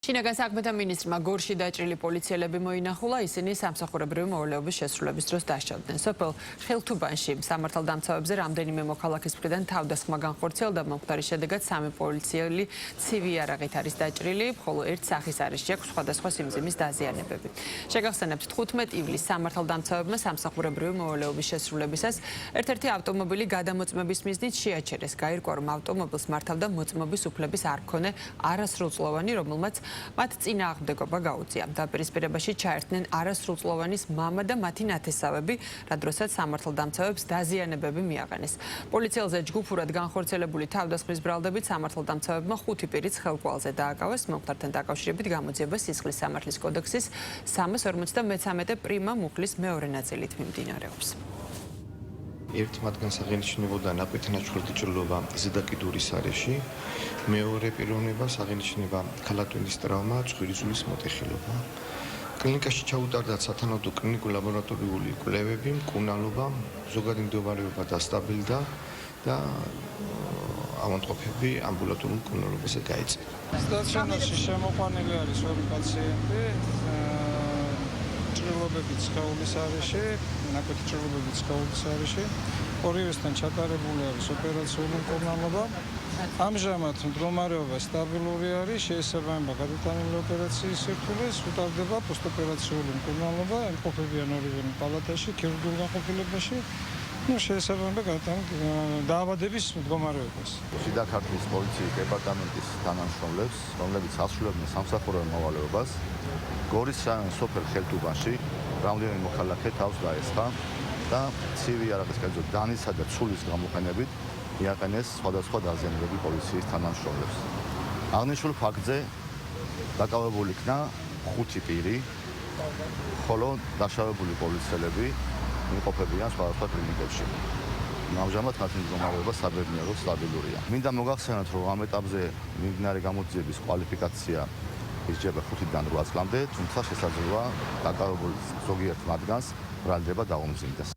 შინაგან საქმეთა მინისტრმა გორში დაჭრილი პოლიციელები მოინახულა, ისინი სამსახურებრივი მოვალეობის შესრულების დროს დასჯავდნენ. სოფელ ხილთუბანში სამართალდამცავებზე რამდენიმე მოქალაქის მხრიდან თავდასხმა განხორციელდა, მომხდარის შედეგად 3 პოლიციელი ცივი იარაღით არის დაჭრილი, ხოლო ერთ სახის არეშში აქვს სხვადასხვა სიმძიმის დაზიანებები. შეგახსენებთ, 15 ივლისს სამართალდამცავებმა სამსახურებრივი მოვალეობის შესრულებისას ერთ-ერთი ავტომობილი გადამოწმების მიზნით შეაჩერეს. გაირკვა, რომ ავტომობილს მართავდა მოწმობის უფლების არ მქონე არასრულწლოვანი, რომელმაც მათ წინააღმდეგობა გაუწია. დაპირისპირებაში ჩაერთნენ არასრულწლოვანის მამა და მათი ნათესავები, რა დროსაც სამართალდამცავებს დაზიანებები მიაყენეს. პოლიციელზე ჯგუფურად განხორციელებული თავდასხმის ბრალდებით სამართალდამცავებმა 5 პირიც ხელკვალზე დააკავეს. მომხდართან დაკავშირებით გამოძიება სისხლის სამართლის კოდექსის 353 პრიმა მუხლის მეორე ნაწილით მიმდინარეობს. ერთ მათგანს აღენიშნებოდა ნაკვეთნაჩუქრთი ჭრილობა ზედაკიდურის არეში, მეორე პიროვნება აღენიშნება ქალატვინის ტრავმა, ცხვირისძვლის მოტეხილობა. კლინიკაში ჩაუტარდა სათანადო კლინიკურ-ლაბორატორიული კვლევები, მკურნალობა, ზოგადი მდგომარეობა დასტაბილდა და ავადმყოფები ამბულატორულ მკურნალობაზე გაეწევა. სტაციონარში შემოყვანილი არის 2 პაციენტი. ჭრილობებით სხეულის არეში, ნაკვეთი ჭრილობებით სხეულის არეში. ორივესთან ჩატარებული არის ოპერაციული მკურნალობა. ამჟამად მდგომარეობა სტაბილური არის, შეესაბამება გადატანილი ოპერაციის სირთულეს, უტარდება პოსტოპერაციული მკურნალობა, იმყოფებიან ორივე პალატაში, ქირურგიულ განყოფილებაში. შეესაბამება დაავადების მდგომარეობას. შიდა ქართლის პოლიციის დეპარტამენტის თანამშრომლებს, რომლებიც ასრულებდნენ სამსახურებრივ მოვალეობას, გორის სოფელ ხილთუბანში რამდენიმე მოქალაქე თავს დაესხა და ცივი იარაღის კერძო განისა და ცულის გამოყენებით მიაყენეს სხვადასხვა დაზიანებები პოლიციის თანამშრომლებს. აღნიშნულ ფაქტზე დაკავებული იქნა 5 პირი, ხოლო დაშავებული პოლიციელები იმყოფებიან სხვადასხვა კლინიკებში. ამჟამად მათი მდგომარეობა საბედნიეროდ სტაბილურია. მინდა მოგახსენოთ, რომ ამ ეტაპზე მიმდინარე გამოძიების კვალიფიკაცია ისჯება 5-დან 8 წლამდე, თუმცა შესაძლოა დაკავებულ ზოგიერთ მათგანს ბრალდება დაუმზიმდეს.